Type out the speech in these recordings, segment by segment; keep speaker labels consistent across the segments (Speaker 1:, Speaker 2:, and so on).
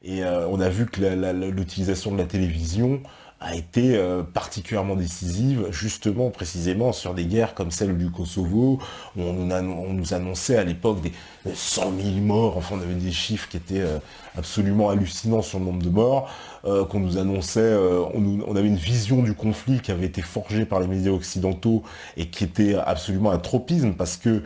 Speaker 1: Et on a vu que l'utilisation de la télévision a été particulièrement décisive, justement, précisément, sur des guerres comme celle du Kosovo, où on nous annonçait à l'époque des 100 000 morts, enfin on avait des chiffres qui étaient absolument hallucinants sur le nombre de morts, qu'on nous annonçait, on avait une vision du conflit qui avait été forgée par les médias occidentaux et qui était absolument un tropisme, parce que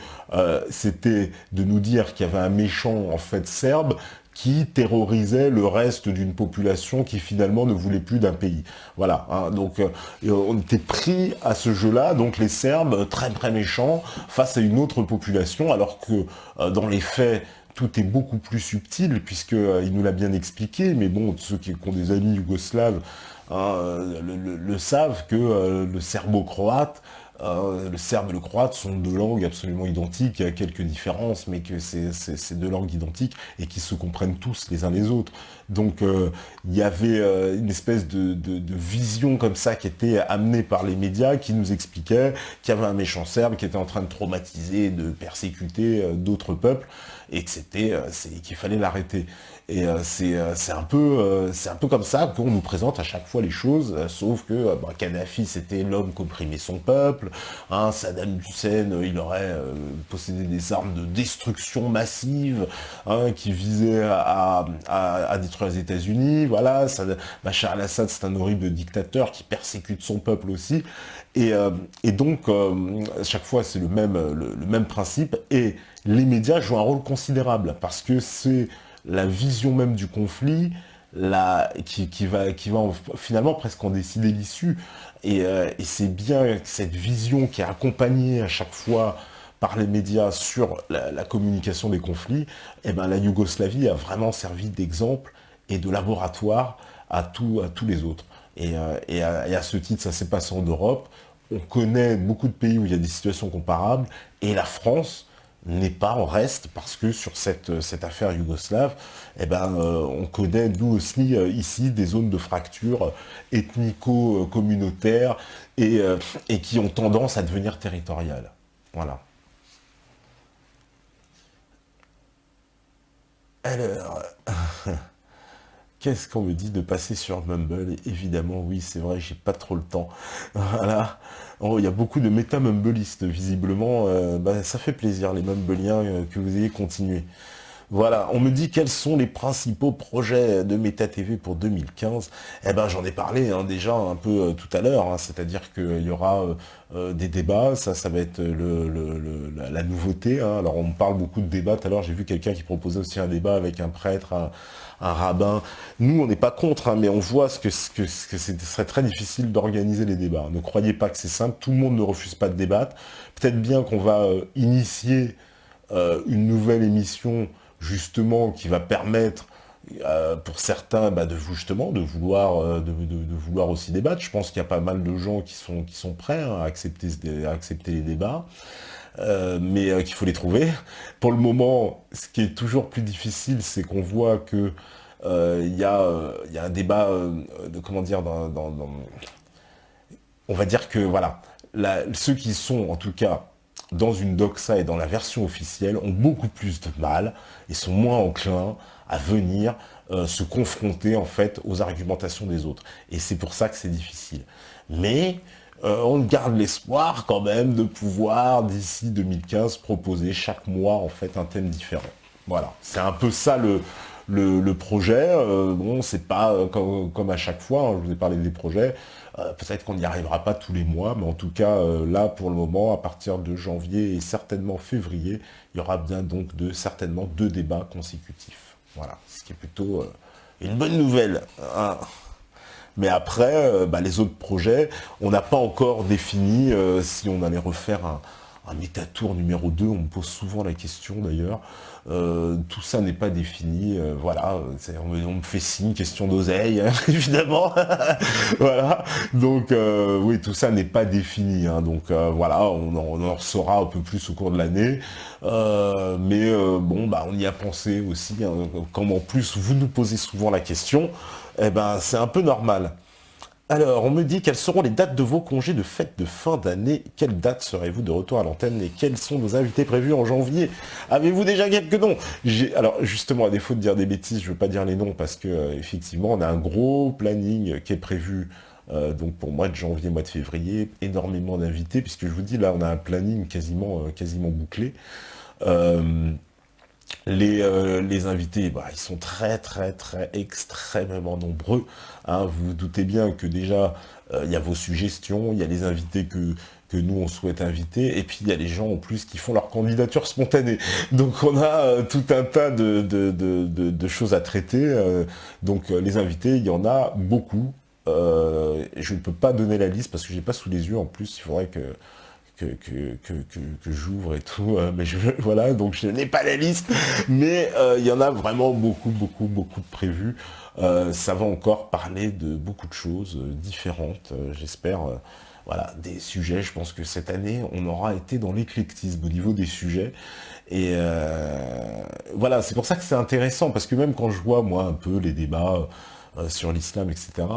Speaker 1: c'était de nous dire qu'il y avait un méchant, en fait, serbe, qui terrorisait le reste d'une population qui finalement ne voulait plus d'un pays. Voilà, hein, donc on était pris à ce jeu-là, donc les Serbes, très très méchants, face à une autre population, alors que dans les faits, tout est beaucoup plus subtil, puisque il nous l'a bien expliqué, mais bon, ceux qui ont des amis yougoslaves hein, le savent que le serbo-croate, le serbe et le croate sont deux langues absolument identiques, il y a quelques différences, mais que c'est deux langues identiques et qui se comprennent tous les uns les autres. Donc il y avait une espèce de vision comme ça qui était amenée par les médias, qui nous expliquait qu'il y avait un méchant serbe qui était en train de traumatiser, de persécuter d'autres peuples, et que qu'il fallait l'arrêter. Et c'est un peu comme ça qu'on nous présente à chaque fois les choses, sauf que Kadhafi c'était l'homme qui opprimait son peuple, hein, Saddam Hussein il aurait possédé des armes de destruction massive hein, qui visaient à détruire les États-Unis, voilà, Bachar al-Assad c'est un horrible dictateur qui persécute son peuple aussi, et donc à chaque fois c'est le même principe, et les médias jouent un rôle considérable, parce que c'est la vision même du conflit qui va finalement presque en décider l'issue. Et c'est bien cette vision qui est accompagnée à chaque fois par les médias sur la communication des conflits, et ben la Yougoslavie a vraiment servi d'exemple et de laboratoire à tous les autres. Et à ce titre, ça s'est passé en Europe. On connaît beaucoup de pays où il y a des situations comparables, et la France n'est pas en reste, parce que sur cette affaire yougoslave, eh ben, on connaît nous aussi ici des zones de fracture ethnico-communautaires et qui ont tendance à devenir territoriales. Voilà. Alors, qu'est-ce qu'on me dit de passer sur Mumble? Et évidemment, oui, c'est vrai, j'ai pas trop le temps. Voilà. Oh, il y a beaucoup de méta-mumbleistes, visiblement. Ça fait plaisir, les mumbleiens, que vous ayez continué. Voilà, on me dit quels sont les principaux projets de Meta TV pour 2015. Eh ben, j'en ai parlé hein, déjà un peu tout à l'heure, hein, c'est-à-dire qu'il y aura des débats, ça va être la nouveauté. Hein. Alors, on me parle beaucoup de débats. Tout à l'heure, j'ai vu quelqu'un qui proposait aussi un débat avec un prêtre, un rabbin. Nous, on n'est pas contre, hein, mais on voit ce serait très difficile d'organiser les débats. Ne croyez pas que c'est simple. Tout le monde ne refuse pas de débattre. Peut-être bien qu'on va initier une nouvelle émission justement qui va permettre pour certains de vouloir aussi débattre. Je pense qu'il y a pas mal de gens qui sont prêts hein, à accepter les débats, mais qu'il faut les trouver. Pour le moment, ce qui est toujours plus difficile, c'est qu'on voit que il y a un débat de comment dire on va dire que voilà, ceux qui sont en tout cas dans une doxa et dans la version officielle ont beaucoup plus de mal et sont moins enclins à venir se confronter en fait aux argumentations des autres. Et c'est pour ça que c'est difficile. Mais on garde l'espoir quand même de pouvoir d'ici 2015 proposer chaque mois en fait un thème différent. Voilà, c'est un peu ça le projet. Bon, c'est pas comme à chaque fois, hein, je vous ai parlé des projets. Peut-être qu'on n'y arrivera pas tous les mois, mais en tout cas, là, pour le moment, à partir de janvier et certainement février, il y aura bien donc certainement 2 débats consécutifs. Voilà, ce qui est plutôt une bonne nouvelle. Hein. Mais après, les autres projets, on n'a pas encore défini si on allait refaire un métatour numéro 2. On me pose souvent la question d'ailleurs. Tout ça n'est pas défini. Voilà, on me fait signe, question d'oseille, hein, évidemment. Voilà. Donc oui, tout ça n'est pas défini. Hein, donc voilà, on en saura un peu plus au cours de l'année. Bon, on y a pensé aussi. Hein, comme en plus vous nous posez souvent la question, eh ben c'est un peu normal. Alors, on me dit quelles seront les dates de vos congés de fête de fin d'année. Quelle date serez-vous de retour à l'antenne et quels sont vos invités prévus en janvier? Avez-vous déjà quelques noms? Alors, justement, à défaut de dire des bêtises, je ne veux pas dire les noms parce que effectivement, on a un gros planning qui est prévu. Donc pour mois de janvier, mois de février, énormément d'invités, puisque je vous dis, là, on a un planning quasiment bouclé. Euh, les invités, bah, ils sont très extrêmement nombreux, hein. Vous vous doutez bien que déjà, il y a vos suggestions, il y a les invités que nous on souhaite inviter, et puis il y a les gens en plus qui font leur candidature spontanée. Donc on a tout un tas de choses à traiter. Donc les invités, il y en a beaucoup. Je ne peux pas donner la liste parce que j'ai pas sous les yeux. En plus, il faudrait que j'ouvre et tout, mais voilà, donc je n'ai pas la liste, mais il y en a vraiment beaucoup de prévus. Ça va encore parler de beaucoup de choses différentes, j'espère. Voilà, des sujets, je pense que cette année, on aura été dans l'éclectisme au niveau des sujets. Et voilà, c'est pour ça que c'est intéressant, parce que même quand je vois, moi, un peu les débats sur l'islam, etc.,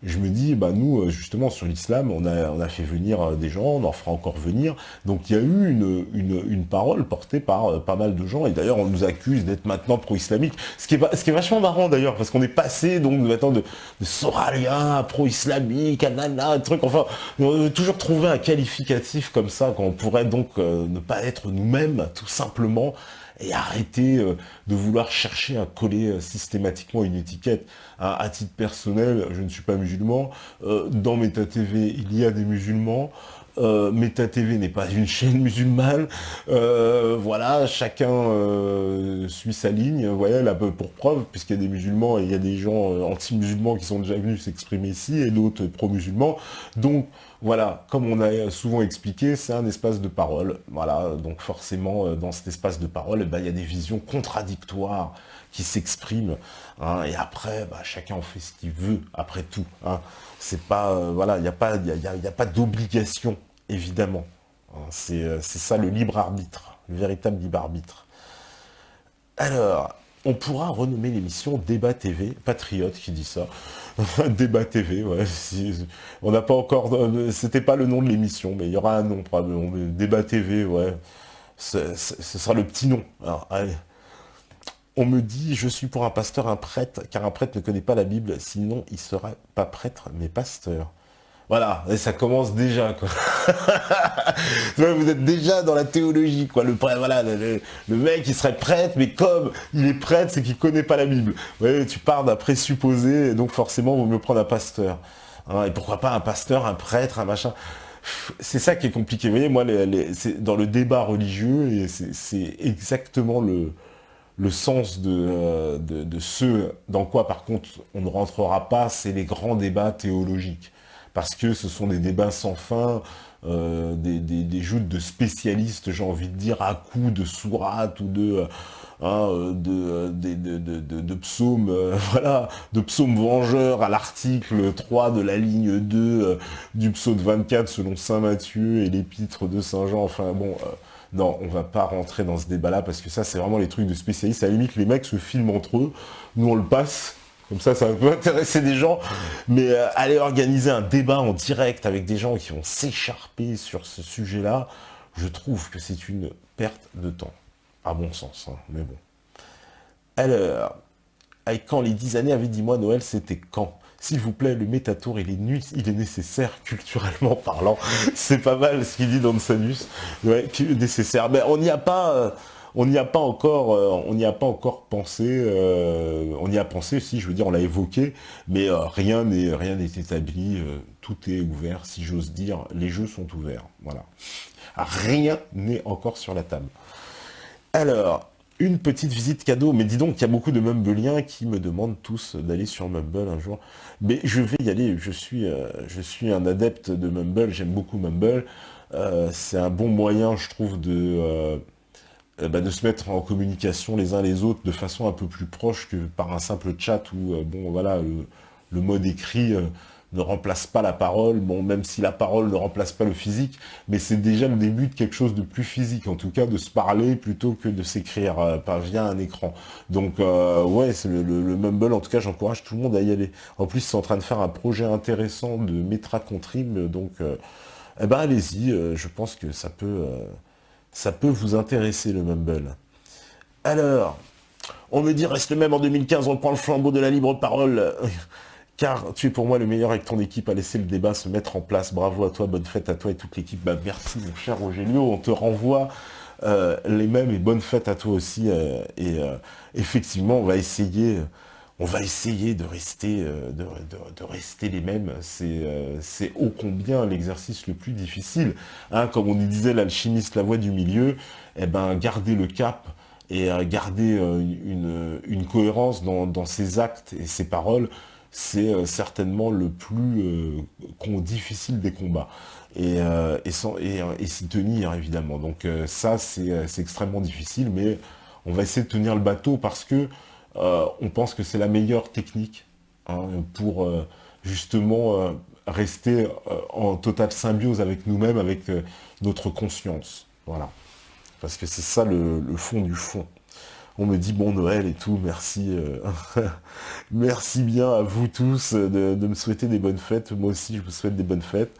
Speaker 1: je me dis, bah nous, justement, sur l'islam, on a fait venir des gens, on en fera encore venir. Donc il y a eu une parole portée par pas mal de gens, et d'ailleurs on nous accuse d'être maintenant pro-islamique, ce qui est vachement marrant d'ailleurs, parce qu'on est passé donc maintenant de Soralia à pro-islamique, à nana, truc, enfin, on veut toujours trouver un qualificatif comme ça, quand on pourrait donc ne pas être nous-mêmes, tout simplement, et arrêter de vouloir chercher à coller systématiquement une étiquette. Hein, à titre personnel, je ne suis pas musulman. Dans Meta TV, il y a des musulmans. Meta TV n'est pas une chaîne musulmane. Voilà, chacun suit sa ligne. Voilà, là, pour preuve, puisqu'il y a des musulmans et il y a des gens anti-musulmans qui sont déjà venus s'exprimer ici et d'autres pro-musulmans. Donc, voilà, comme on a souvent expliqué, c'est un espace de parole. Voilà, donc forcément, dans cet espace de parole, eh ben, il y a des visions contradictoires qui s'expriment. Hein, et après, bah, chacun en fait ce qu'il veut, après tout. Hein. C'est pas, voilà, il n'y a pas, y a pas d'obligation, évidemment. Hein, c'est ça le libre arbitre, le véritable libre arbitre. Alors, on pourra renommer l'émission Débat TV, Patriote qui dit ça. Débat TV, ouais. On n'a pas encore, c'était pas le nom de l'émission, mais il y aura un nom probablement. Mais Débat TV, ouais. Ce sera le petit nom. Alors, allez. On me dit, je suis pour un pasteur, un prêtre, car un prêtre ne connaît pas la Bible, sinon il serait pas prêtre, mais pasteur. Voilà, et ça commence déjà, quoi. Vous êtes déjà dans la théologie, quoi. Voilà, le mec, il serait prêtre, mais comme il est prêtre, c'est qu'il connaît pas la Bible. Ouais, tu pars d'un présupposé, et donc forcément, il vaut mieux prendre un pasteur. Hein, et pourquoi pas un pasteur, un prêtre, un machin. C'est ça qui est compliqué. Vous voyez, moi, c'est dans le débat religieux, et c'est exactement le sens de ce dans quoi, par contre, on ne rentrera pas, c'est les grands débats théologiques. Parce que ce sont des débats sans fin, des joutes de spécialistes, j'ai envie de dire, à coups de sourates ou de psaumes, voilà, de psaumes vengeurs à l'article 3 de la ligne 2 du psaume 24 selon saint Matthieu et l'épître de saint Jean, enfin bon... non, on va pas rentrer dans ce débat-là, parce que ça, c'est vraiment les trucs de spécialistes. À la limite, les mecs se filment entre eux, nous on le passe, comme ça peut intéresser des gens, mais aller organiser un débat en direct avec des gens qui vont s'écharper sur ce sujet-là, je trouve que c'est une perte de temps, à mon sens, hein, mais bon. Alors, quand les 10 années avaient dit moi Noël, c'était quand? S'il vous plaît, le métatour, il est nécessaire culturellement parlant. C'est pas mal ce qu'il dit dans Sanus. Ouais, nécessaire. Mais on n'y a pas, on n'y a pas encore, on n'y a pas encore pensé. On y a pensé, si, je veux dire, on l'a évoqué, mais rien n'est établi. Tout est ouvert, si j'ose dire. Les jeux sont ouverts. Voilà. Rien n'est encore sur la table. Alors, une petite visite cadeau, mais dis donc, il y a beaucoup de Mumbliens qui me demandent tous d'aller sur Mumble un jour. Mais je vais y aller, je suis un adepte de Mumble, j'aime beaucoup Mumble. C'est un bon moyen, je trouve, de se mettre en communication les uns les autres de façon un peu plus proche que par un simple chat où, bon, voilà, le mode écrit ne remplace pas la parole, bon, même si la parole ne remplace pas le physique, mais c'est déjà le début de quelque chose de plus physique, en tout cas de se parler plutôt que de s'écrire via un écran. Donc ouais, c'est le Mumble, en tout cas j'encourage tout le monde à y aller. En plus c'est en train de faire un projet intéressant de Metra Contrib, donc eh ben allez-y, je pense que ça peut vous intéresser le Mumble. Alors, on me dit reste même en 2015, on prend le flambeau de la libre parole. Car tu es pour moi le meilleur avec ton équipe à laisser le débat se mettre en place. Bravo à toi, bonne fête à toi et toute l'équipe. Bah, merci mon cher Rogelio, on te renvoie les mêmes et bonne fête à toi aussi. Effectivement, on va essayer de rester, de rester les mêmes. C'est ô combien l'exercice le plus difficile. Hein, comme on disait, l'alchimiste, la voie du milieu, eh ben, garder le cap et garder une cohérence dans ses actes et ses paroles, c'est certainement le plus difficile des combats. Et s'y tenir, évidemment. Donc ça, c'est extrêmement difficile, mais on va essayer de tenir le bateau parce que on pense que c'est la meilleure technique hein, pour justement rester en totale symbiose avec nous-mêmes, avec notre conscience. Voilà. Parce que c'est ça le fond du fond. On me dit bon Noël et tout, merci. Merci bien à vous tous de me souhaiter des bonnes fêtes. Moi aussi, je vous souhaite des bonnes fêtes.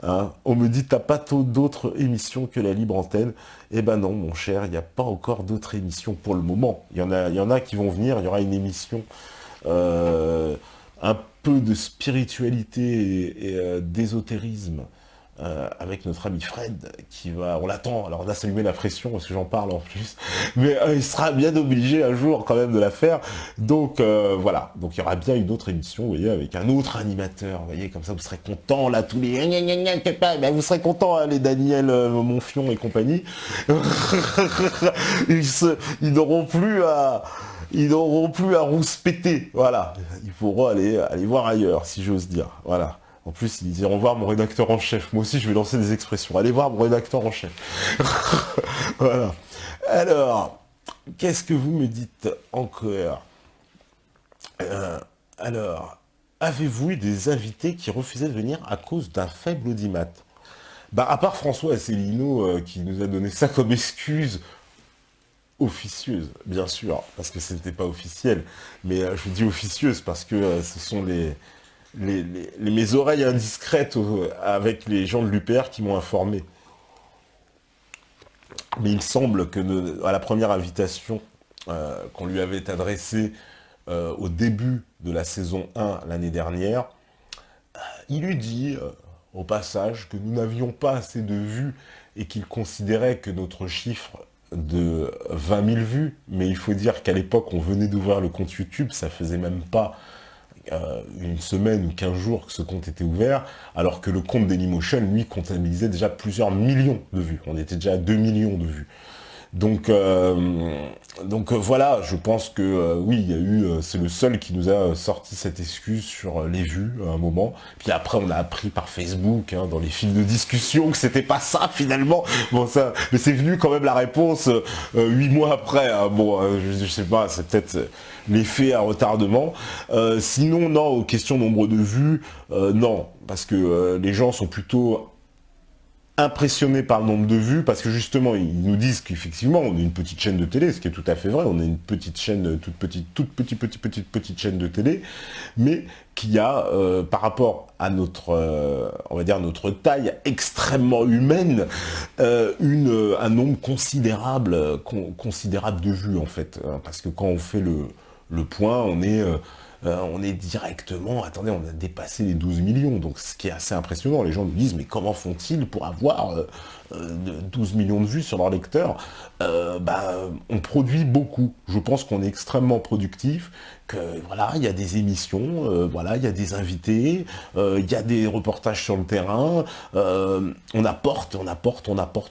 Speaker 1: Hein. On me dit, t'as pas d'autres émissions que la libre antenne. Eh ben non, mon cher, il n'y a pas encore d'autres émissions pour le moment. Il y en a qui vont venir. Il y aura une émission un peu de spiritualité et d'ésotérisme avec notre ami Fred, on l'attend, alors là ça lui met la pression parce que j'en parle en plus, mais il sera bien obligé un jour quand même de la faire, donc voilà, donc il y aura bien une autre émission, vous voyez, avec un autre animateur, vous voyez, comme ça vous serez contents, là, tous les ben, vous serez contents, hein, les Daniel Monfion et compagnie, ils n'auront plus à... Ils n'auront plus à rouspéter, voilà. Il faudra aller voir ailleurs, si j'ose dire, voilà. En plus, ils iront voir mon rédacteur en chef. Moi aussi, je vais lancer des expressions. Allez voir mon rédacteur en chef. Voilà. Alors, qu'est-ce que vous me dites encore Alors, avez-vous eu des invités qui refusaient de venir à cause d'un faible audimat? Bah, à part François Asselineau qui nous a donné ça comme excuse officieuse, bien sûr, parce que ce n'était pas officiel. Mais je vous dis officieuse parce que ce sont mes oreilles indiscrètes avec les gens de l'UPR qui m'ont informé. Mais il semble que à la première invitation qu'on lui avait adressée au début de la saison 1 l'année dernière, il lui dit au passage que nous n'avions pas assez de vues et qu'il considérait que notre chiffre de 20 000 vues, mais il faut dire qu'à l'époque on venait d'ouvrir le compte YouTube, ça faisait même pas une semaine ou 15 jours que ce compte était ouvert, alors que le compte Dailymotion, lui, comptabilisait déjà plusieurs millions de vues. On était déjà à 2 millions de vues. Donc voilà, je pense que oui, il y a eu, c'est le seul qui nous a sorti cette excuse sur les vues à un moment. Puis après, on a appris par Facebook, hein, dans les fils de discussion, que c'était pas ça finalement. Bon ça, mais c'est venu quand même la réponse 8 mois après. Hein. Bon, je sais pas, c'est peut-être l'effet à retardement. Sinon, non, aux questions nombre de vues, non, parce que les gens sont plutôt impressionnés par le nombre de vues, parce que justement, ils nous disent qu'effectivement, on est une petite chaîne de télé, ce qui est tout à fait vrai, on est une petite chaîne, toute petite chaîne de télé, mais qui a, par rapport à notre, on va dire, notre taille extrêmement humaine, un nombre considérable de vues, en fait. Parce que quand on fait le point, on est directement, attendez, on a dépassé les 12 millions, donc ce qui est assez impressionnant. Les gens nous disent, mais comment font-ils pour avoir 12 millions de vues sur leur lecteur? On produit beaucoup. Je pense qu'on est extrêmement productif, que voilà, il y a des émissions, voilà, il y a des invités, il y a des reportages sur le terrain, on apporte,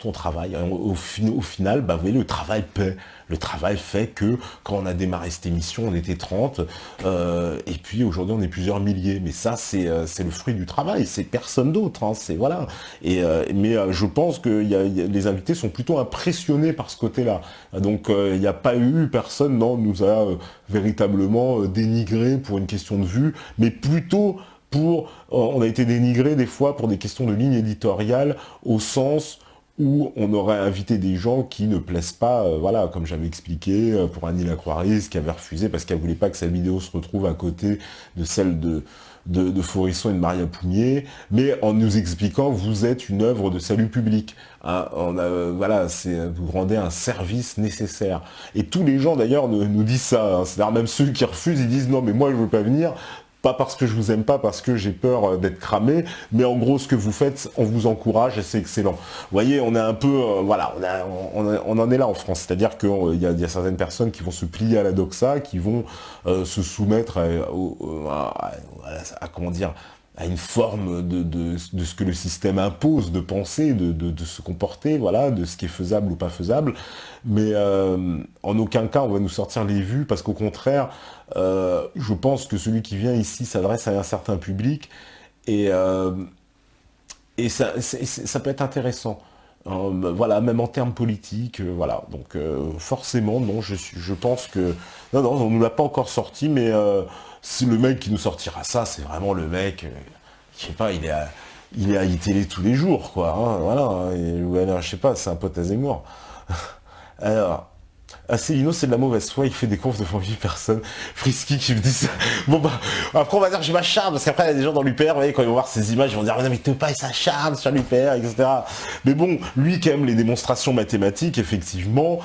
Speaker 1: on travaille. Au final, vous voyez, le travail paie. Le travail fait que, quand on a démarré cette émission, on était 30, et puis aujourd'hui on est plusieurs milliers. Mais ça, c'est le fruit du travail, c'est personne d'autre, hein, c'est voilà. Mais je pense que les invités sont plutôt impressionnés par ce côté-là. Donc il n'y a pas eu, personne nous a véritablement dénigré pour une question de vue, mais plutôt on a été dénigré des fois pour des questions de ligne éditoriale, au sens où on aurait invité des gens qui ne plaisent pas, voilà, comme j'avais expliqué, pour Annie Lacroix-Riz, qui avait refusé parce qu'elle voulait pas que sa vidéo se retrouve à côté de celle de Forisson et de Maria Pougnier, mais en nous expliquant, vous êtes une œuvre de salut public. Hein, voilà, vous rendez un service nécessaire. Et tous les gens, d'ailleurs, nous disent ça. Hein, c'est-à-dire même ceux qui refusent, ils disent, non, mais moi, je veux pas venir. Pas parce que je vous aime pas, parce que j'ai peur d'être cramé, mais en gros, ce que vous faites, on vous encourage et c'est excellent. Vous voyez, on est un peu, voilà, on en est là en France. C'est-à-dire qu'il y a certaines personnes qui vont se plier à la doxa, qui vont se soumettre à comment dire, à une forme de ce que le système impose de penser, de se comporter, voilà, de ce qui est faisable ou pas faisable. Mais en aucun cas, on va nous sortir les vues, parce qu'au contraire, je pense que celui qui vient ici s'adresse à un certain public, et ça peut être intéressant. Voilà, même en termes politiques, voilà. Donc forcément, non, je pense que... Non, non, on ne nous l'a pas encore sorti, mais si le mec qui nous sortira ça, c'est vraiment le mec, je sais pas, il est à iTélé tous les jours, quoi. Hein, voilà, hein, ou alors, je sais pas, c'est un pote à Zemmour. Alors... Asselineau, c'est de la mauvaise foi, il fait des confs devant 8 personnes. Frisky qui me dit ça. Bon bah, après on va dire que je m'acharne, parce qu'après il y a des gens dans l'UPR, vous voyez, quand ils vont voir ces images, ils vont dire, ah, non mais Tepa, il s'acharne sur l'UPR, etc. Mais bon, lui qui aime les démonstrations mathématiques, effectivement,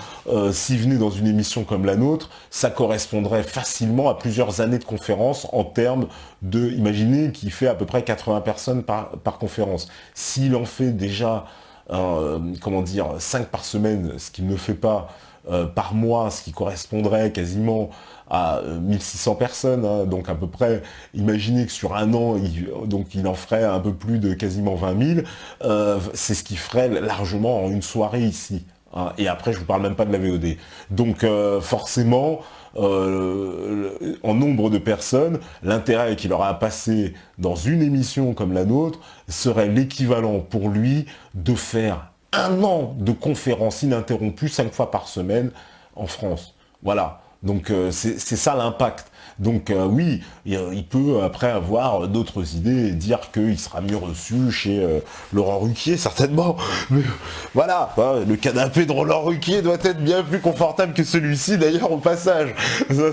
Speaker 1: s'il venait dans une émission comme la nôtre, ça correspondrait facilement à plusieurs années de conférences en termes de, imaginez qu'il fait à peu près 80 personnes par conférence. S'il en fait déjà, comment dire, 5 par semaine, ce qu'il ne fait pas, par mois, ce qui correspondrait quasiment à 1600 personnes, hein, donc à peu près, imaginez que sur un an, il en ferait un peu plus de quasiment 20 000, c'est ce qu'il ferait largement en une soirée ici. Hein, et après, je vous parle même pas de la VOD. Donc forcément, en nombre de personnes, l'intérêt qu'il aura à passer dans une émission comme la nôtre serait l'équivalent pour lui de faire 1 an de conférences ininterrompues 5 fois par semaine en France. Voilà. Donc c'est ça l'impact. Donc oui, il peut après avoir d'autres idées et dire qu'il sera mieux reçu chez Laurent Ruquier, certainement. Mais voilà, hein, le canapé de Laurent Ruquier doit être bien plus confortable que celui-ci, d'ailleurs, au passage.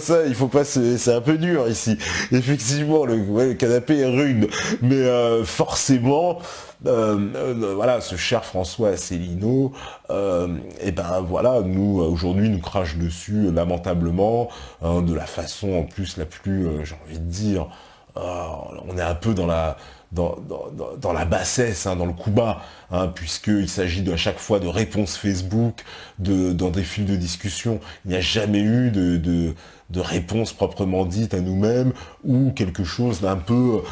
Speaker 1: Ça, il faut pas... C'est un peu dur, ici. Effectivement, le canapé est rude. Mais forcément... voilà, ce cher François Asselineau, et ben voilà, nous aujourd'hui nous crache dessus lamentablement, hein, de la façon en plus la plus, j'ai envie de dire, on est un peu dans la bassesse, hein, dans le coup bas, hein, puisqu'il s'agit à chaque fois de réponses Facebook, dans des fils de discussion. Il n'y a jamais eu de réponse proprement dite à nous-mêmes, ou quelque chose d'un peu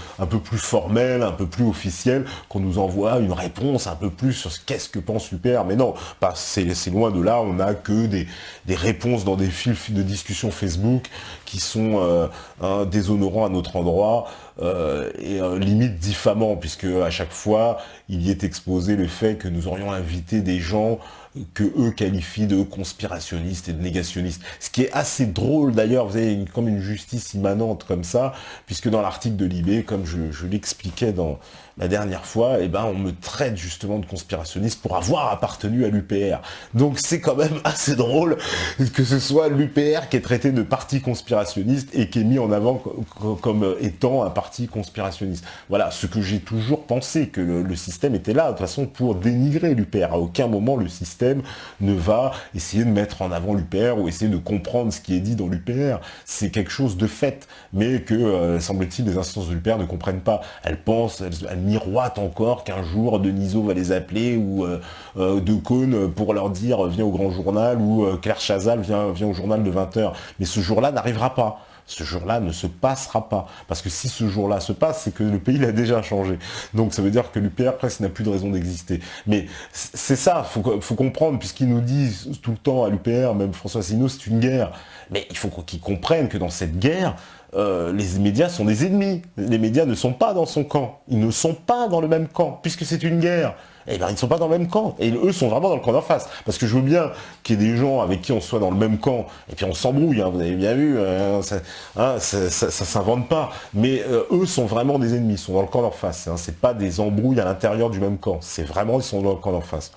Speaker 1: plus formel, un peu plus officiel, qu'on nous envoie une réponse un peu plus sur qu'est-ce que pense l'UPR. Mais non, c'est loin de là, on n'a que des réponses dans des fils de discussion Facebook qui sont déshonorants à notre endroit, et limite diffamants, puisque à chaque fois, il y est exposé le fait que nous aurions invité des gens que eux qualifient de conspirationnistes et de négationnistes. Ce qui est assez drôle d'ailleurs, vous avez comme une justice immanente comme ça, puisque dans l'article de Libé, comme je l'expliquais dans la dernière fois, eh ben on me traite justement de conspirationniste pour avoir appartenu à l'UPR. Donc c'est quand même assez drôle que ce soit l'UPR qui est traité de parti conspirationniste et qui est mis en avant comme étant un parti conspirationniste. Voilà, ce que j'ai toujours pensé, que le système était là, de toute façon, pour dénigrer l'UPR. À aucun moment le système ne va essayer de mettre en avant l'UPR ou essayer de comprendre ce qui est dit dans l'UPR. C'est quelque chose de fait, mais que, semble-t-il, les instances de l'UPR ne comprennent pas. Elles pensent, elles miroitent encore qu'un jour Denisot va les appeler, ou Decaune pour leur dire viens au grand journal, ou Claire Chazal viens au journal de 20h. Mais ce jour-là n'arrivera pas. Ce jour-là ne se passera pas. Parce que si ce jour-là se passe, c'est que le pays a déjà changé. Donc ça veut dire que l'UPR presque n'a plus de raison d'exister. Mais c'est ça, faut comprendre, puisqu'ils nous disent tout le temps à l'UPR, même François Asselineau, c'est une guerre. Mais il faut qu'ils comprennent que dans cette guerre, les médias sont des ennemis. Les médias ne sont pas dans son camp. Ils ne sont pas dans le même camp, puisque c'est une guerre. Eh ben, ils ne sont pas dans le même camp. Et eux sont vraiment dans le camp d'en face. Parce que je veux bien qu'il y ait des gens avec qui on soit dans le même camp, et puis on s'embrouille, hein, vous avez bien vu, ça s'invente pas. Mais eux sont vraiment des ennemis, ils sont dans le camp d'en face. Hein. C'est pas des embrouilles à l'intérieur du même camp. C'est vraiment, ils sont dans le camp d'en face.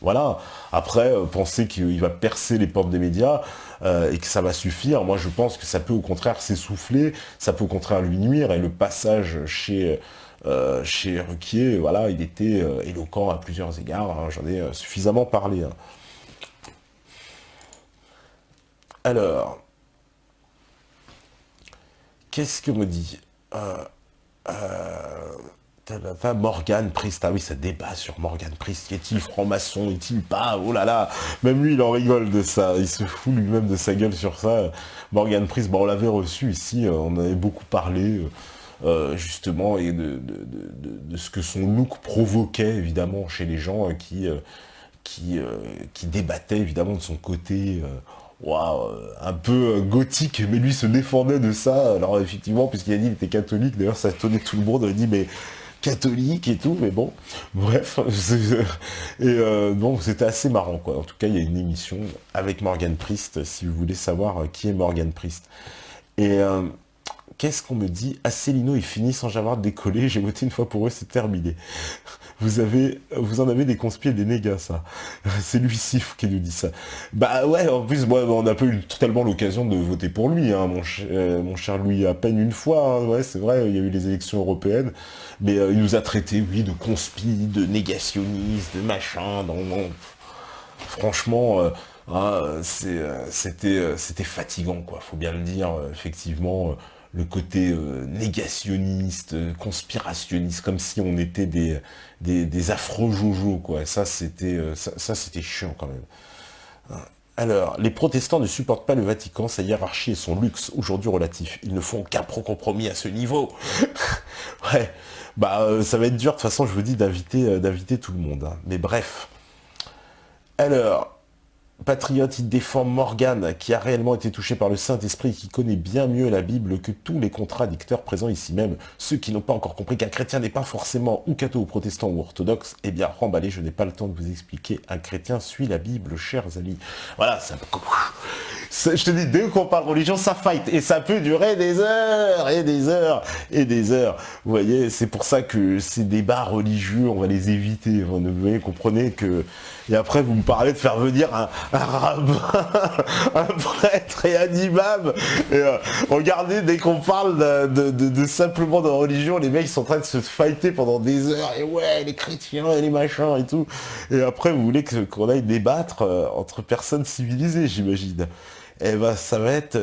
Speaker 1: Voilà. Après, penser qu'il va percer les portes des médias et que ça va suffire, moi je pense que ça peut au contraire s'essouffler, ça peut au contraire lui nuire. Et le passage chez Ruquier, voilà, il était éloquent à plusieurs égards. Hein, j'en ai suffisamment parlé. Hein. Alors, qu'est-ce que me dit Morgan Priest, ah oui, ça débat sur Morgan Priest. Est-il franc-maçon, est-il pas? Oh là là, même lui, il en rigole de ça. Il se fout lui-même de sa gueule sur ça. Morgan Priest, bon, on l'avait reçu ici, on avait beaucoup parlé, justement, et de ce que son look provoquait, évidemment, chez les gens qui débattaient, évidemment, de son côté... Waouh, un peu gothique, mais lui se défendait de ça. Alors effectivement, puisqu'il a dit qu'il était catholique, d'ailleurs ça étonnait tout le monde, il a dit mais catholique et tout, mais bon, bref, donc c'était assez marrant quoi. En tout cas, il y a une émission avec Morgan Priest, si vous voulez savoir qui est Morgan Priest. Et qu'est-ce qu'on me dit? Asselineau est fini sans avoir décollé, j'ai voté une fois pour eux, c'est terminé. Vous en avez des conspires et des négas, ça. C'est lui Sif qui nous dit ça. Bah ouais, en plus, moi, on n'a pas eu totalement l'occasion de voter pour lui, hein, mon cher Louis, à peine une fois, hein, ouais, c'est vrai, il y a eu les élections européennes, mais il nous a traités, oui, de conspi, de négationniste, de machin, franchement, c'était fatigant, quoi, faut bien le dire, effectivement, le côté négationniste, conspirationniste, comme si on était des affreux jojo, quoi. Ça, c'était chiant, quand même. Alors, les protestants ne supportent pas le Vatican, sa hiérarchie et son luxe, aujourd'hui relatif. Ils ne font qu'un compromis à ce niveau. Ouais, bah, ça va être dur, de toute façon, je vous dis d'inviter tout le monde. Hein. Mais bref. Alors... Patriote, il défend Morgan, qui a réellement été touché par le Saint-Esprit, qui connaît bien mieux la Bible que tous les contradicteurs présents ici même. Ceux qui n'ont pas encore compris qu'un chrétien n'est pas forcément ou catho, ou protestant, ou orthodoxe, eh bien, remballez, je n'ai pas le temps de vous expliquer. Un chrétien suit la Bible, chers amis. Voilà, je te dis, dès qu'on parle religion, ça fight, et ça peut durer des heures, et des heures, et des heures. Vous voyez, c'est pour ça que ces débats religieux, on va les éviter. Vous voyez, comprenez que... Et après, vous me parlez de faire venir un rabbin, un prêtre et un imam. Et, regardez, dès qu'on parle de simplement de religion, les mecs sont en train de se fighter pendant des heures. Et ouais, les chrétiens et les machins et tout. Et après, vous voulez qu'on aille débattre entre personnes civilisées, j'imagine. Eh ben, ça va être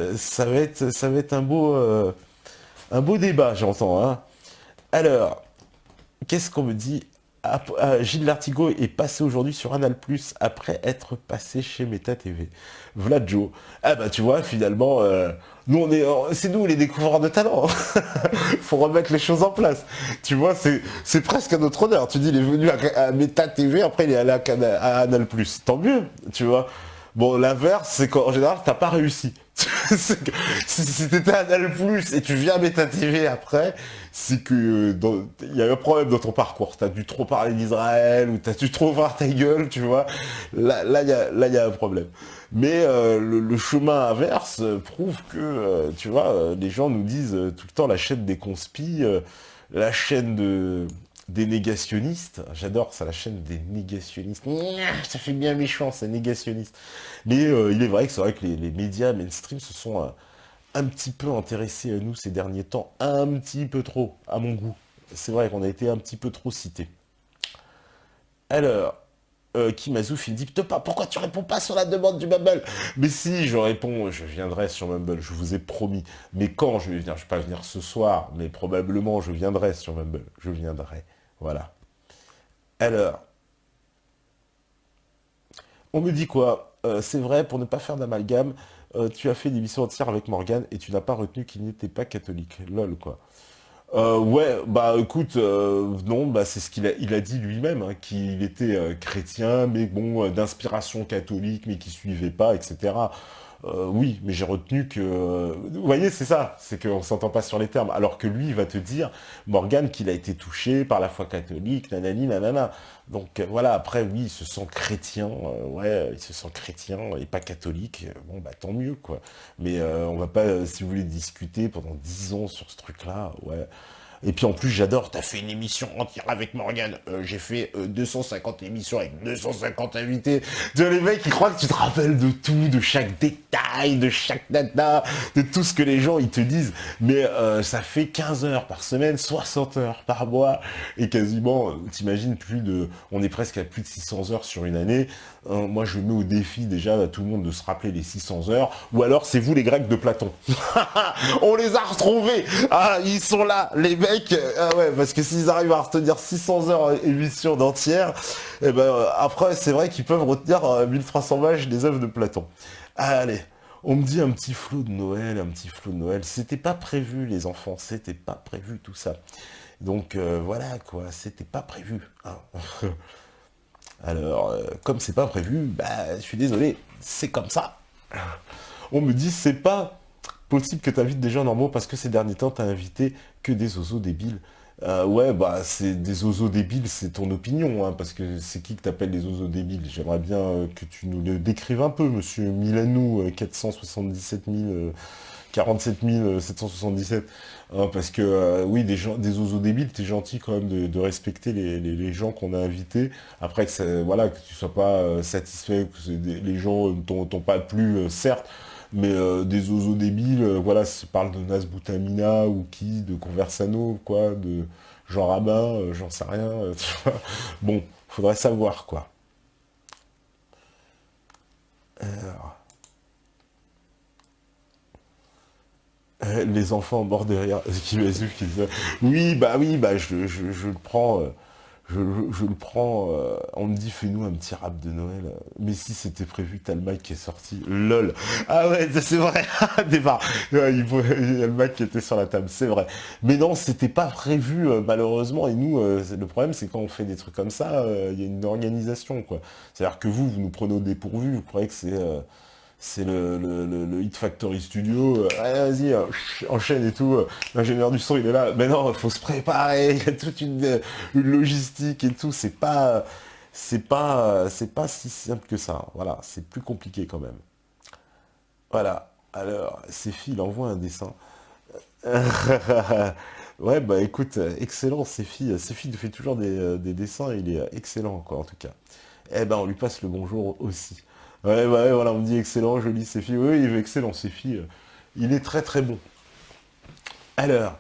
Speaker 1: un beau débat, j'entends. Hein. Alors, qu'est-ce qu'on me dit? Gilles Lartigot est passé aujourd'hui sur Canal+ après être passé chez Meta TV. Vlad Joe. Ah bah tu vois, finalement, nous c'est nous les découvreurs de talent. Faut remettre les choses en place. Tu vois, c'est presque à notre honneur. Tu dis, il est venu à Meta TV, après il est allé à Canal+. Tant mieux, tu vois. Bon, l'inverse, c'est qu'en général, t'as pas réussi. Si t'étais à Canal+, et tu viens à Meta TV après, c'est que il y a un problème dans ton parcours. T'as dû trop parler d'Israël, ou t'as dû trop voir ta gueule, tu vois. Là, il y a un problème. Mais le chemin inverse prouve que, tu vois, les gens nous disent tout le temps la chaîne des conspis, la chaîne des négationnistes. J'adore ça, la chaîne des négationnistes. Ça fait bien méchant, c'est négationniste. Mais il est vrai que les médias mainstream se sont un petit peu intéressés à nous ces derniers temps. Un petit peu trop, à mon goût. C'est vrai qu'on a été un petit peu trop cités. Alors, Kim Azouf, il dit, pourquoi tu réponds pas sur la demande du Mumble? Mais si, je réponds, je viendrai sur Mumble, je vous ai promis. Mais quand je vais venir? Je vais pas venir ce soir, mais probablement je viendrai sur Mumble. Je viendrai. Voilà. Alors, on me dit quoi? C'est vrai, pour ne pas faire d'amalgame, tu as fait une émission entière avec Morgan et tu n'as pas retenu qu'il n'était pas catholique. Lol, quoi. Ouais, bah écoute, non, bah c'est ce il a dit lui-même, hein, qu'il était chrétien, mais bon, d'inspiration catholique, mais qui suivait pas, etc. Oui, mais j'ai retenu que... vous voyez, c'est ça, c'est qu'on s'entend pas sur les termes. Alors que lui, il va te dire, Morgane, qu'il a été touché par la foi catholique, nanani, nanana. Donc voilà, après, oui, il se sent chrétien, ouais, il se sent chrétien et pas catholique. Bon, bah tant mieux, quoi. Mais on va pas, si vous voulez, discuter pendant 10 ans sur ce truc-là, ouais. Et puis en plus, j'adore, t'as fait une émission entière avec Morgane. J'ai fait 250 émissions avec 250 invités. Les mecs, ils croient que tu te rappelles de tout, de chaque détail, de chaque data, de tout ce que les gens, ils te disent. Mais ça fait 15 heures par semaine, 60 heures par mois. Et quasiment, t'imagines, on est presque à plus de 600 heures sur une année. Moi, je mets au défi déjà à tout le monde de se rappeler les 600 heures. Ou alors, c'est vous les Grecs de Platon. On les a retrouvés. Ah, ils sont là, les mecs. Ah ouais, parce que s'ils arrivent à retenir 600 heures émission d'entière, et ben après, c'est vrai qu'ils peuvent retenir 1300 pages des œuvres de Platon. Allez, on me dit un petit flot de Noël, un petit flot de Noël. C'était pas prévu, les enfants, c'était pas prévu tout ça. Donc voilà quoi, c'était pas prévu. Hein. Alors, comme c'est pas prévu, bah je suis désolé, c'est comme ça. On me dit c'est pas possible que tu invites des gens normaux parce que ces derniers temps, tu as invité que des oiseaux débiles. Ouais, bah, c'est des oiseaux débiles, c'est ton opinion, hein, parce que c'est qui que t'appelles les oiseaux débiles? J'aimerais bien que tu nous le décrives un peu, monsieur Milanou, 477 000, 47 777. Hein, parce que, oui, des oiseaux débiles, t'es gentil quand même de respecter les gens qu'on a invités. Après, voilà, que tu sois pas satisfait, que les gens t'ont pas plu, certes, mais des oiseaux débiles, voilà, si tu parles de Nasboutamina ou qui, de Conversano, quoi, de Jean Rabin, j'en sais rien, tu vois. Bon, faudrait savoir, quoi. Les enfants morts de rire, qui disent, oui, bah, je le prends, je le prends, on me dit, fais-nous un petit rap de Noël. Mais si c'était prévu, t'as le Mac qui est sorti, lol. Ah ouais, c'est vrai, départ. Ouais, il y a le Mac qui était sur la table, c'est vrai. Mais non, c'était pas prévu, malheureusement, et nous, le problème, c'est quand on fait des trucs comme ça, il y a une organisation, quoi. C'est-à-dire que vous nous prenez au dépourvu, vous croyez que c'est le Hit Factory Studio, allez, vas-y, enchaîne et tout, l'ingénieur du son il est là, mais non, il faut se préparer, il y a toute une logistique et tout, c'est pas si simple que ça, voilà, c'est plus compliqué quand même. Voilà, alors, Séphie, il envoie un dessin. Ouais, bah écoute, excellent, Séphie nous fait toujours des dessins, il est excellent, quoi, en tout cas. Eh ben, on lui passe le bonjour aussi. Ouais, bah ouais, voilà, on me dit excellent, joli, Séphie. Oui, il est excellent, Séphie. Il est très très bon. Alors,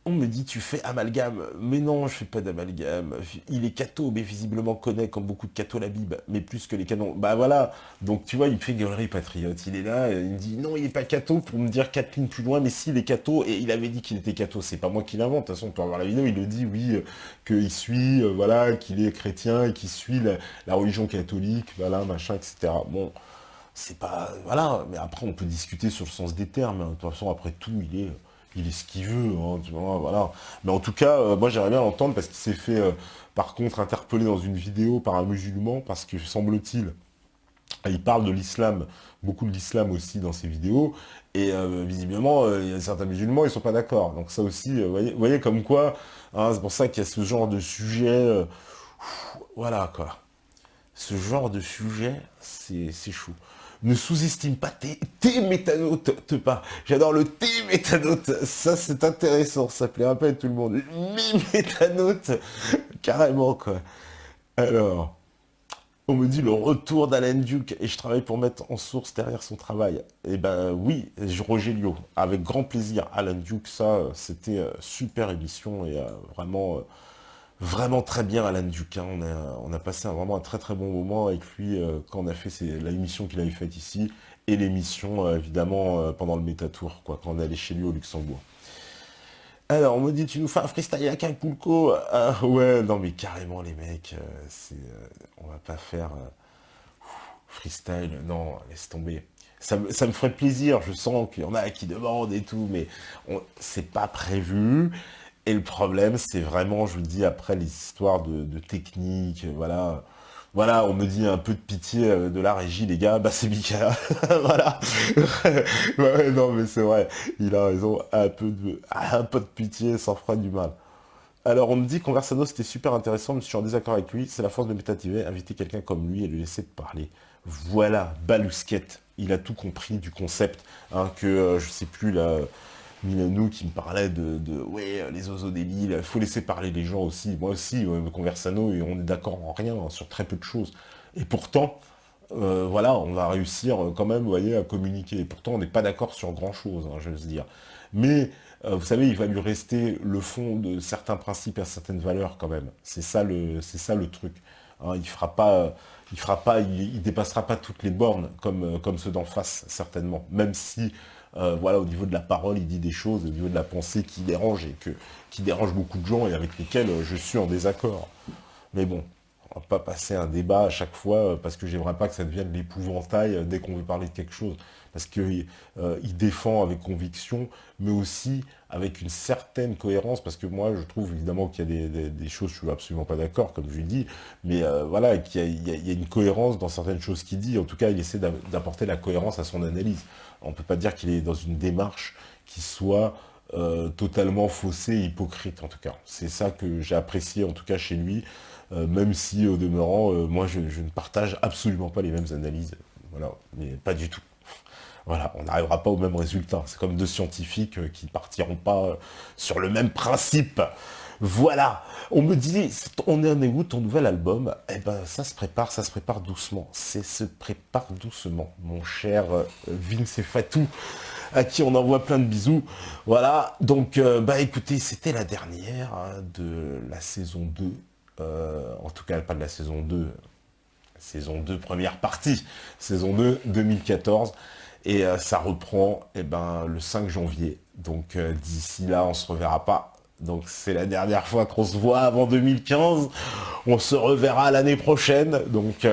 Speaker 1: on me dit tu fais amalgame. Mais non, je fais pas d'amalgame. Il est catho, mais visiblement connaît comme beaucoup de cathos la Bible, mais plus que les canons. Bah voilà. Donc tu vois, il me fait galerie patriote. Il est là, il me dit non, il est pas catho pour me dire 4 lignes plus loin, mais s'il est catho, et il avait dit qu'il était catho. C'est pas moi qui l'invente. De toute façon, on peut avoir la vidéo, il le dit, oui, qu'il suit, voilà, qu'il est chrétien et qu'il suit la religion catholique, voilà, machin, etc. Bon, c'est pas. Voilà, mais après, on peut discuter sur le sens des termes. Hein. De toute façon, après tout, il est ce qu'il veut, hein, tu vois, voilà. Mais en tout cas, moi j'aimerais bien l'entendre parce qu'il s'est fait, par contre, interpeller dans une vidéo par un musulman, parce que semble-t-il, il parle de l'islam, beaucoup de l'islam aussi dans ses vidéos, et visiblement, il y a certains musulmans, ils sont pas d'accord. Donc ça aussi, vous voyez comme quoi, hein, c'est pour ça qu'il y a ce genre de sujet, voilà quoi. Ce genre de sujet, c'est chou. Ne sous-estime pas tes métanotes, pas. J'adore le tes métanotes. Ça, c'est intéressant. Ça plaira pas à tout le monde. Mes métanotes. Carrément, quoi. Alors, on me dit le retour d'Alan Duke et je travaille pour mettre en source derrière son travail. Eh ben oui, Roger Lio, avec grand plaisir. Alan Duke, ça, c'était super émission et vraiment vraiment très bien Alan Duquin. On a passé vraiment un très très bon moment avec lui quand on a fait l'émission qu'il avait faite ici et l'émission évidemment pendant le Métatour, quoi, quand on est allé chez lui au Luxembourg. Alors on me dit tu nous fais un freestyle à Acapulco. Ah ouais, non mais carrément les mecs, on va pas faire freestyle, non, laisse tomber. Ça me ferait plaisir, je sens qu'il y en a qui demandent et tout, mais c'est pas prévu. Et le problème, c'est vraiment, je vous le dis, après les histoires de technique, voilà, Voilà, on me dit un peu de pitié de la régie, les gars, bah c'est Mika, voilà. Ouais, non mais c'est vrai, il a raison, un peu de pitié, ça fera du mal. Alors on me dit Conversano c'était super intéressant, mais je suis en désaccord avec lui, c'est la force de MetaTV, inviter quelqu'un comme lui et lui laisser parler. Voilà, Balousquette, il a tout compris du concept, hein, que je sais plus là, Milanou qui me parlait ouais, les oiseaux des l'île, il faut laisser parler les gens aussi, moi aussi, Conversano, et on est d'accord en rien, hein, sur très peu de choses. Et pourtant, voilà, on va réussir quand même, vous voyez, à communiquer. Et pourtant, on n'est pas d'accord sur grand-chose, hein, je veux dire. Mais, vous savez, il va lui rester le fond de certains principes et certaines valeurs quand même. C'est ça le truc. Hein, il dépassera pas toutes les bornes comme ceux d'en face, certainement. Même si, voilà, au niveau de la parole, il dit des choses, au niveau de la pensée qui dérangent qui dérangent beaucoup de gens et avec lesquels je suis en désaccord. Mais bon, on va pas passer un débat à chaque fois parce que j'aimerais pas que ça devienne l'épouvantail dès qu'on veut parler de quelque chose. Parce que il défend avec conviction, mais aussi avec une certaine cohérence, parce que moi je trouve évidemment qu'il y a des choses, je suis absolument pas d'accord, comme je lui dis, mais voilà, il y a une cohérence dans certaines choses qu'il dit. En tout cas, il essaie d'apporter la cohérence à son analyse. On peut pas dire qu'il est dans une démarche qui soit totalement faussée et hypocrite, en tout cas. C'est ça que j'ai apprécié, en tout cas, chez lui. Même si au demeurant, moi je ne partage absolument pas les mêmes analyses, voilà, mais pas du tout. Voilà, on n'arrivera pas au même résultat. C'est comme deux scientifiques qui ne partiront pas sur le même principe. Voilà, on me dit, on est en où ton nouvel album? Eh ben, ça se prépare doucement. C'est se prépare doucement, mon cher Vince et Fatou, à qui on envoie plein de bisous. Voilà, donc, bah écoutez, c'était la dernière hein, de la saison 2. En tout cas, pas de la saison 2 première partie, saison 2 2014. Et ça reprend le 5 janvier. Donc d'ici là, on se reverra pas. Donc c'est la dernière fois qu'on se voit avant 2015. On se reverra l'année prochaine. Donc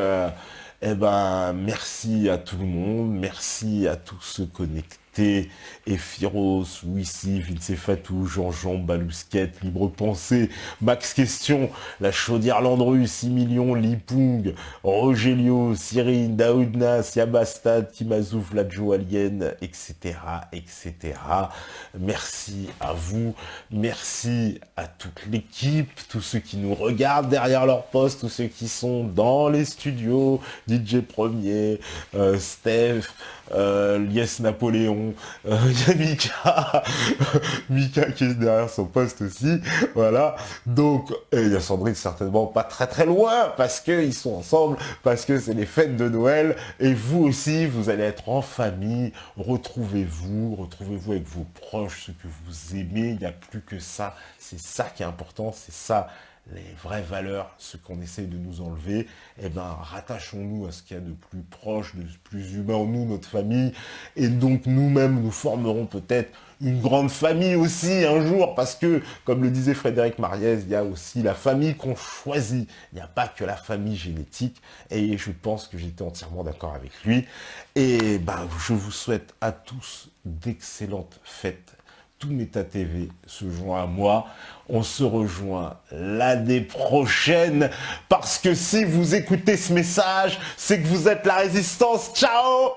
Speaker 1: merci à tout le monde. Merci à tous ceux connectés. Ephiros, Wissi, Vince Fatou, Jean-Jean, Balousquette, Libre Pensée, Max Question, La Chaudière Landru, 6 millions, Lipung, Rogelio, Cyril, Daoudnas, Yabastad, Kimazouf, Ladjo Alien, etc., etc. Merci à vous, merci à toute l'équipe, tous ceux qui nous regardent derrière leur poste, tous ceux qui sont dans les studios, DJ Premier, Steph, Lies Napoléon, il y a Mika, Mika qui est derrière son poste aussi, voilà. Donc, il y a Sandrine certainement pas très très loin, parce qu'ils sont ensemble, parce que c'est les fêtes de Noël, et vous aussi, vous allez être en famille, retrouvez-vous avec vos proches, ceux que vous aimez, il n'y a plus que ça, c'est ça qui est important, c'est ça les vraies valeurs, ce qu'on essaye de nous enlever, rattachons-nous à ce qu'il y a de plus proche, de plus humain en nous, notre famille, et donc nous-mêmes, nous formerons peut-être une grande famille aussi un jour, parce que, comme le disait Frédéric Mariez, il y a aussi la famille qu'on choisit, il n'y a pas que la famille génétique, et je pense que j'étais entièrement d'accord avec lui, et je vous souhaite à tous d'excellentes fêtes. Tout Méta TV se joint à moi. On se rejoint l'année prochaine parce que si vous écoutez ce message, c'est que vous êtes la résistance. Ciao!